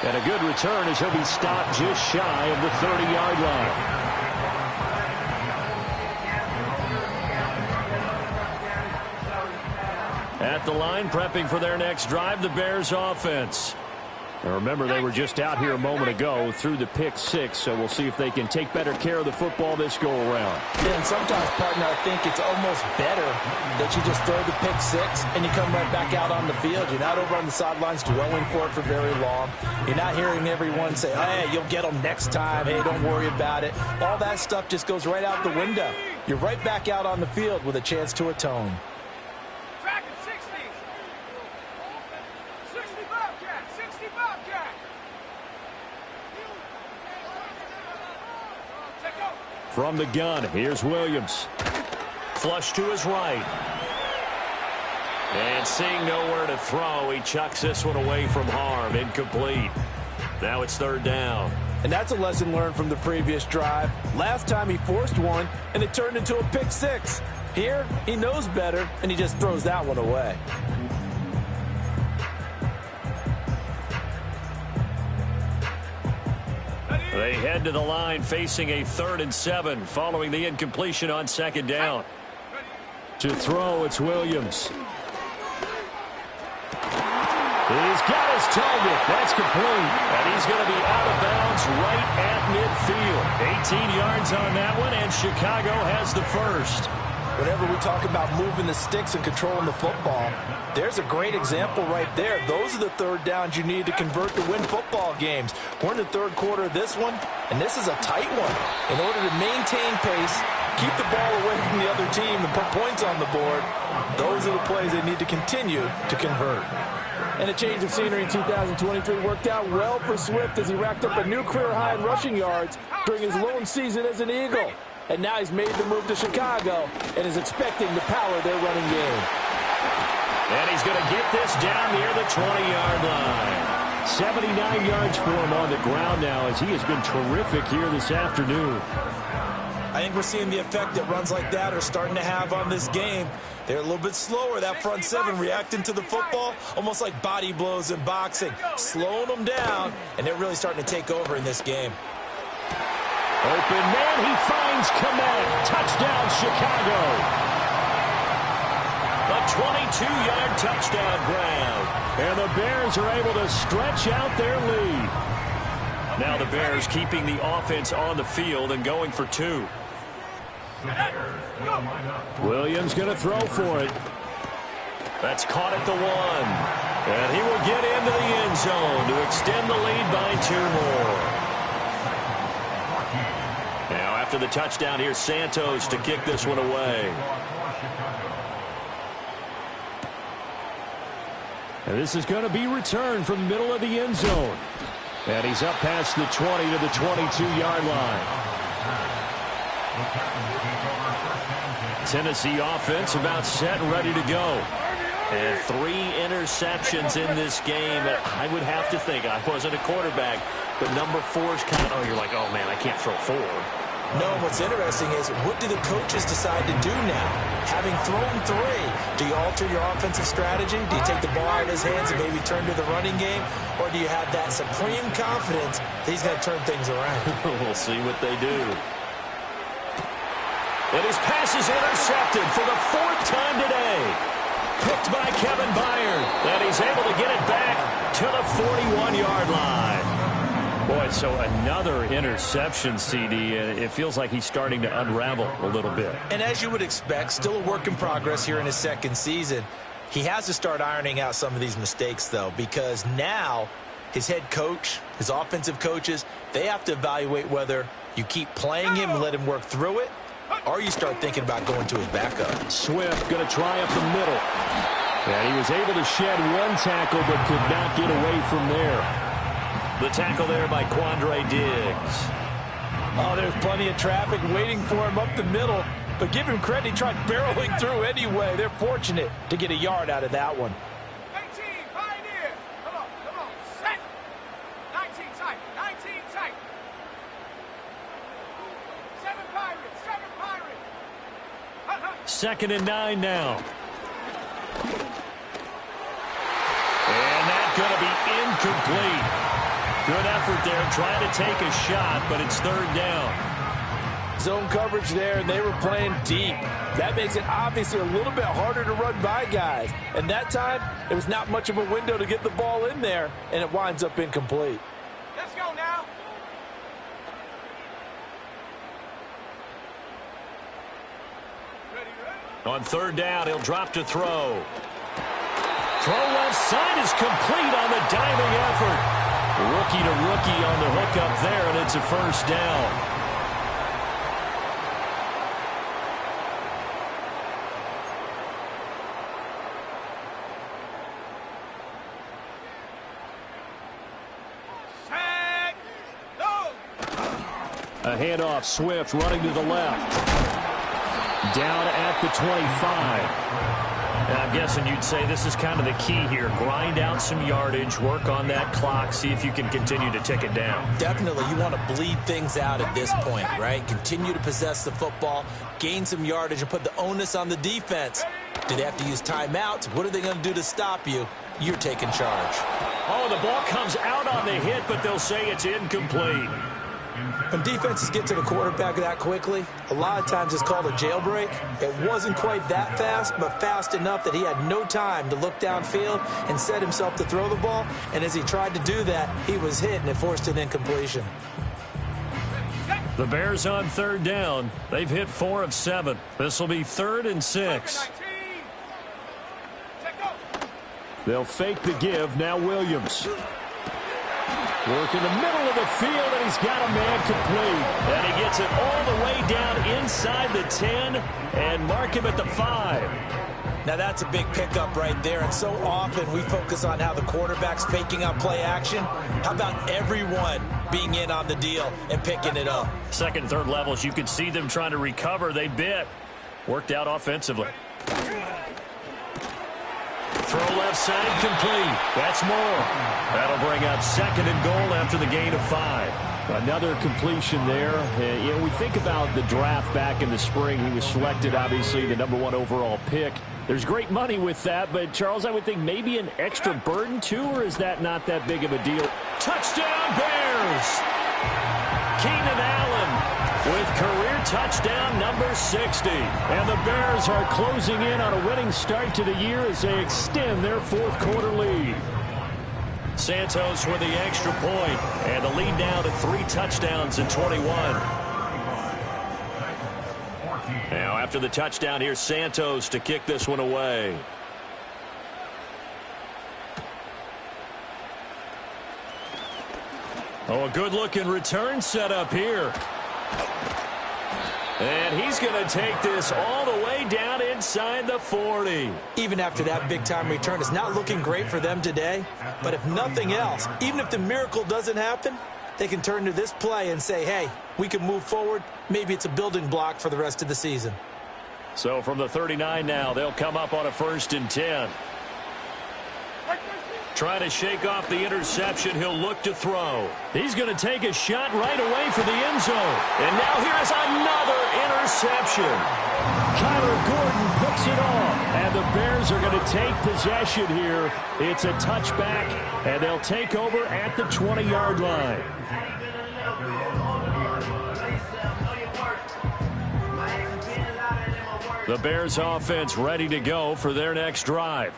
And a good return as he'll be stopped just shy of the 30-yard line. At the line, prepping for their next drive, the Bears offense. Now remember, they were just out here a moment ago through the pick six, so we'll see if they can take better care of the football this go-around. Yeah, and sometimes, partner, I think it's almost better that you just throw the pick six and you come right back out on the field. You're not over on the sidelines dwelling for it for very long. You're not hearing everyone say, hey, you'll get them next time. Hey, don't worry about it. All that stuff just goes right out the window. You're right back out on the field with a chance to atone. From the gun, here's Williams. Flush to his right. And seeing nowhere to throw, he chucks this one away from harm. Incomplete. Now it's third down. And that's a lesson learned from the previous drive. Last time he forced one, and it turned into a pick six. Here, he knows better, and he just throws that one away. They head to the line facing a 3rd and 7 following the incompletion on second down. To throw, it's Williams. He's got his target. That's complete. And he's going to be out of bounds right at midfield. 18 yards on that one, and Chicago has the first. Whenever we talk about moving the sticks and controlling the football, there's a great example right there. Those are the third downs you need to convert to win football games. We're in the third quarter of this one, and this is a tight one. In order to maintain pace, keep the ball away from the other team, and put points on the board, those are the plays they need to continue to convert. And a change of scenery in 2023 worked out well for Swift as he racked up a new career high in rushing yards during his lone season as an Eagle. And now he's made the move to Chicago and is expecting to power their running game. And he's going to get this down near the 20-yard line. 79 yards for him on the ground now as he has been terrific here this afternoon. I think we're seeing the effect that runs like that are starting to have on this game. They're a little bit slower, that front seven, reacting to the football, almost like body blows in boxing, slowing them down, and they're really starting to take over in this game. Open man, he finds Kmet. Touchdown, Chicago. A 22-yard touchdown grab. And the Bears are able to stretch out their lead. Now the Bears keeping the offense on the field and going for two. Williams going to throw for it. That's caught at the 1. And he will get into the end zone to extend the lead by 2 more. Now after the touchdown, here's Santos to kick this one away. And this is going to be returned from the middle of the end zone. And he's up past the 20 to the 22-yard line. Tennessee offense about set and ready to go. And 3 interceptions in this game. I would have to think, I wasn't a quarterback, but number 4's kind of, you're like, oh man, I can't throw 4. No, what's interesting is, what do the coaches decide to do now? Having thrown 3, do you alter your offensive strategy? Do you take the ball out of his hands and maybe turn to the running game? Or do you have that supreme confidence that he's going to turn things around? We'll see what they do. And his pass is intercepted for the 4th time today. Picked by Kevin Byard. And he's able to get it back to the 41-yard line. Boy, so another interception, CD. It feels like he's starting to unravel a little bit. And as you would expect, still a work in progress here in his 2nd season. He has to start ironing out some of these mistakes, though, because now his head coach, his offensive coaches, they have to evaluate whether you keep playing him and let him work through it, or you start thinking about going to his backup. Swift going to try up the middle. And he was able to shed 1 tackle but could not get away from there. The tackle there by Quandre Diggs. Oh, there's plenty of traffic waiting for him up the middle. But give him credit, he tried barreling through anyway. They're fortunate to get a yard out of that one. 18, Pioneer. Come on. Set. 19 tight. 19 tight. 7 Pirates. 2nd and 9 now. And that's going to be incomplete. Good effort there trying to take a shot, but it's 3rd down. Zone coverage there, and they were playing deep. That makes it obviously a little bit harder to run by guys. And that time, it was not much of a window to get the ball in there, and it winds up incomplete. Let's go now. On third down, he'll drop to throw. Throw left side is complete on the diving effort. Rookie to rookie on the hook up there, and it's a first down. A handoff, Swift running to the left. Down at the 25. And I'm guessing you'd say this is kind of the key here. Grind out some yardage, work on that clock, see if you can continue to tick it down. Definitely, you want to bleed things out at this point, right? Continue to possess the football, gain some yardage, and put the onus on the defense. Do they have to use timeouts? What are they going to do to stop you? You're taking charge. Oh, the ball comes out on the hit, but they'll say it's incomplete. When defenses get to the quarterback that quickly, a lot of times it's called a jailbreak. It wasn't quite that fast, but fast enough that he had no time to look downfield and set himself to throw the ball. And as he tried to do that, he was hit, and it forced an incompletion. The Bears on third down. They've hit 4 of 7. This will be 3rd and 6. They'll fake the give. Now Williams. Work in the middle of the field, and he's got a man complete. And he gets it all the way down inside the 10 and mark him at the 5. Now that's a big pickup right there, and so often we focus on how the quarterback's faking out play action. How about everyone being in on the deal and picking it up? Second, third levels, you could see them trying to recover. They bit. Worked out offensively. Throw left side complete. That's more. That'll bring up 2nd and goal after the gain of 5. Another completion there. You know, we think about the draft back in the spring. He was selected, obviously, the #1 overall pick. There's great money with that, but, Charles, I would think maybe an extra burden, too, or is that not that big of a deal? Touchdown, Bears! Keenan Allen with career touchdown number 60. And the Bears are closing in on a winning start to the year as they extend their 4th quarter lead. Santos with the extra point, and the lead now to 3 touchdowns in 21. Now after the touchdown, here's Santos to kick this one away. Oh, a good-looking return set up here. And he's going to take this all the way down inside the 40. Even after that big-time return, it's not looking great for them today. But if nothing else, even if the miracle doesn't happen, they can turn to this play and say, hey, we can move forward. Maybe it's a building block for the rest of the season. So from the 39 now, they'll come up on a 1st and 10. Trying to shake off the interception. He'll look to throw. He's going to take a shot right away for the end zone. And now here's another interception. Kyler Gordon picks it off. And the Bears are going to take possession here. It's a touchback, and they'll take over at the 20-yard line. The Bears offense ready to go for their next drive.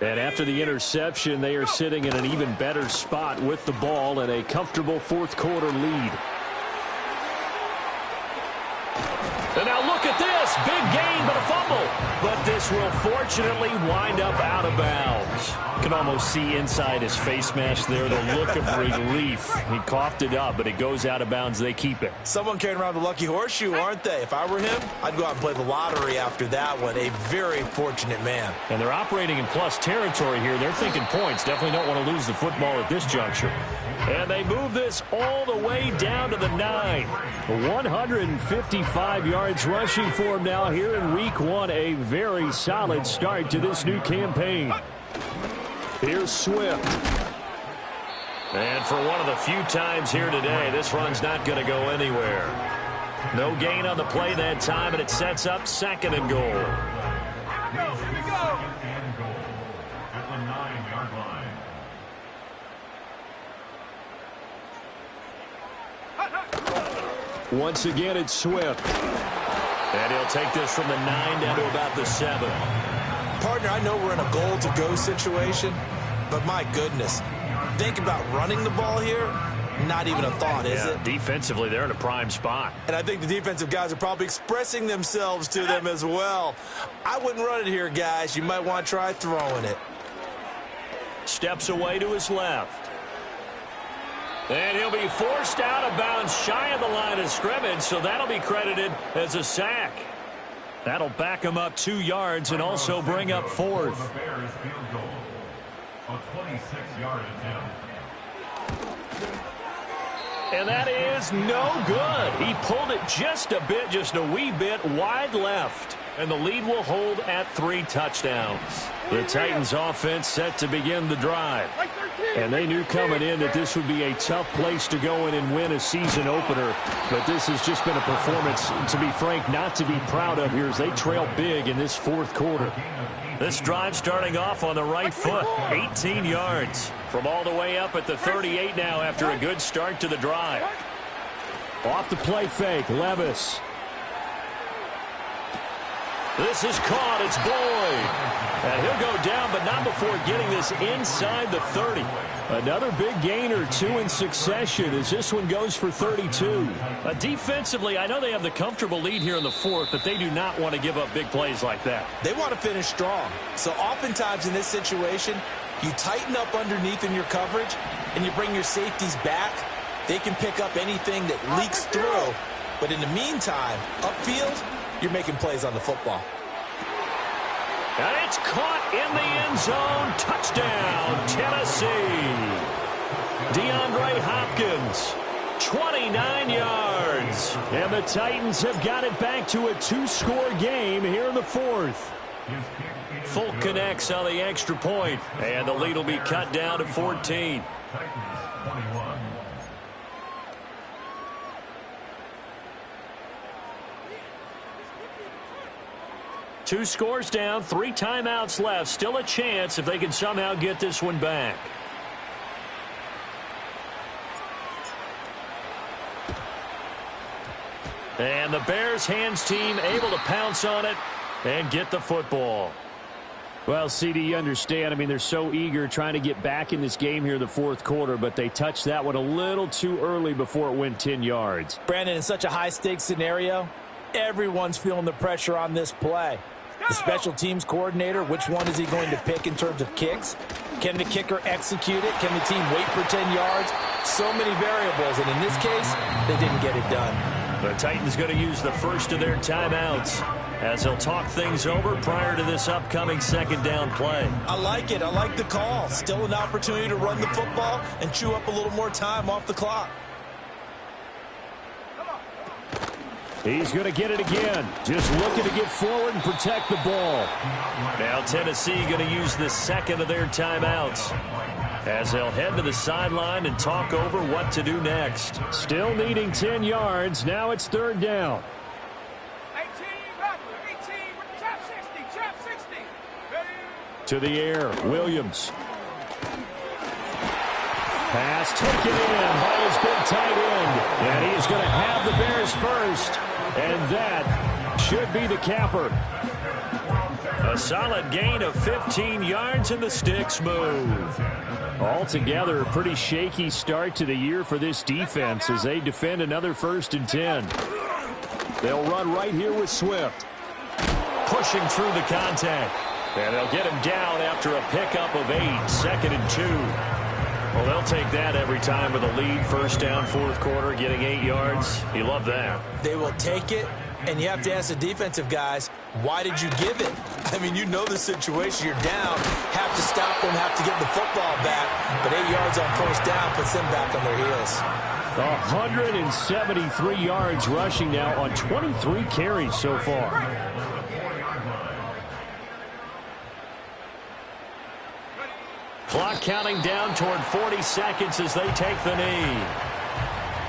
And after the interception, they are sitting in an even better spot with the ball and a comfortable 4th quarter lead. And now look at this. Big gain, but a fumble. But this will fortunately wind up out of bounds. You can almost see inside his face mask there the look of relief. He coughed it up, but it goes out of bounds. They keep it. Someone carrying around the lucky horseshoe, aren't they? If I were him, I'd go out and play the lottery after that one. A very fortunate man. And they're operating in plus territory here. They're thinking points. Definitely don't want to lose the football at this juncture. And they move this all the way down to the 9. 155 yards rushing for him now here in week 1. A very solid start to this new campaign. Here's Swift. And for one of the few times here today, this run's not going to go anywhere. No gain on the play that time, and it sets up 2nd and goal. Here we go. At the 9-yard line. Once again, it's Swift. And he'll take this from the 9 down to about the 7. Partner, I know we're in a goal-to-go situation, but my goodness, think about running the ball here. Not even a thought, is it? Defensively, they're in a prime spot. And I think the defensive guys are probably expressing themselves to them as well. I wouldn't run it here, guys. You might want to try throwing it. Steps away to his left. And he'll be forced out of bounds shy of the line of scrimmage, so that'll be credited as a sack. That'll back him up 2 yards and also bring up 4th. The Bears field goal. A 26-yard attempt. And that is no good. He pulled it just a wee bit wide left. And the lead will hold at 3 touchdowns. The Titans offense set to begin the drive. And they knew coming in that this would be a tough place to go in and win a season opener. But this has just been a performance, to be frank, not to be proud of here as they trail big in this 4th quarter. This drive starting off on the right foot. 18 yards from all the way up at the 38 now after a good start to the drive. Off the play fake, Levis. This is caught. It's Boyd. And he'll go down, but not before getting this inside the 30. Another big gainer, 2 in succession as this one goes for 32. Defensively, I know they have the comfortable lead here in the 4th, but they do not want to give up big plays like that. They want to finish strong. So oftentimes in this situation, you tighten up underneath in your coverage and you bring your safeties back. They can pick up anything that leaks through. But in the meantime, upfield, you're making plays on the football. And it's caught in the end zone. Touchdown, Tennessee. DeAndre Hopkins, 29 yards. And the Titans have got it back to a 2-score game here in the 4th. Folk connects on the extra point, and the lead will be cut down to 14. Titans 21. Two scores down, 3 timeouts left. Still a chance if they can somehow get this one back. And the Bears hands team able to pounce on it and get the football. Well, CD, you understand. I mean, they're so eager trying to get back in this game here in the 4th quarter, but they touched that one a little too early before it went 10 yards. Brandon, in such a high-stakes scenario, everyone's feeling the pressure on this play. The special teams coordinator, which one is he going to pick in terms of kicks? Can the kicker execute it? Can the team wait for 10 yards? So many variables, and in this case, they didn't get it done. The Titans going to use the first of their timeouts as they'll talk things over prior to this upcoming 2nd down play. I like it. I like the call. Still an opportunity to run the football and chew up a little more time off the clock. He's going to get it again. Just looking to get forward and protect the ball. Now Tennessee going to use the 2nd of their timeouts as they'll head to the sideline and talk over what to do next. Still needing 10 yards. Now it's 3rd down. 18, trap 60. To the air, Williams. Pass taken in by his big tight end. And he is going to have the Bears first. And that should be the capper. A solid gain of 15 yards and the sticks move. Altogether, a pretty shaky start to the year for this defense as they defend another 1st and 10. They'll run right here with Swift. Pushing through the contact. And they'll get him down after a pickup of 8, 2nd and 2. Well, they'll take that every time with a lead. 1st down, 4th quarter, getting 8 yards. You love that. They will take it, and you have to ask the defensive guys, why did you give it? I mean, you know the situation. You're down, have to stop them, have to get the football back. But 8 yards on 1st down puts them back on their heels. 173 yards rushing now on 23 carries so far. Clock counting down toward 40 seconds as they take the knee.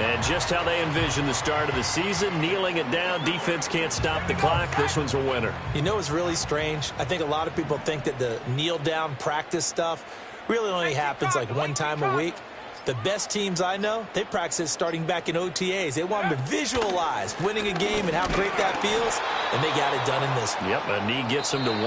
And just how they envision the start of the season, kneeling it down. Defense can't stop the clock. This one's a winner. You know what's really strange? I think a lot of people think that the kneel-down practice stuff really only happens like 1 time a week. The best teams I know, they practice it starting back in OTAs. They want them to visualize winning a game and how great that feels, and they got it done in this one. Yep, a knee gets them to 1-0.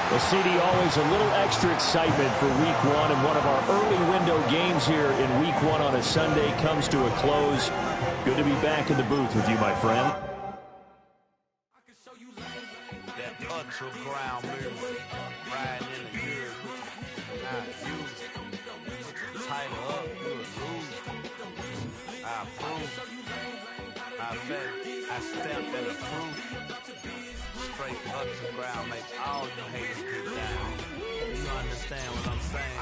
Well, CD, always a little extra excitement for Week 1, and one of our early window games here in Week 1 on a Sunday comes to a close. Good to be back in the booth with you, my friend. That ultra ground move, riding in the years, not used. Tighten up, you would lose. I approve. I stamped and approved. Straight ultra ground make all you haters get down. You understand what I'm saying?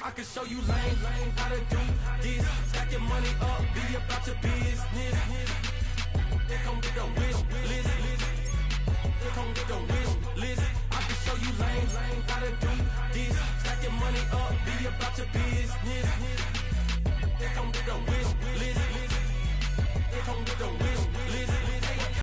I can show you lame, how to do this. Stack your money up, be about your business. They come with the wish list. They come with the wish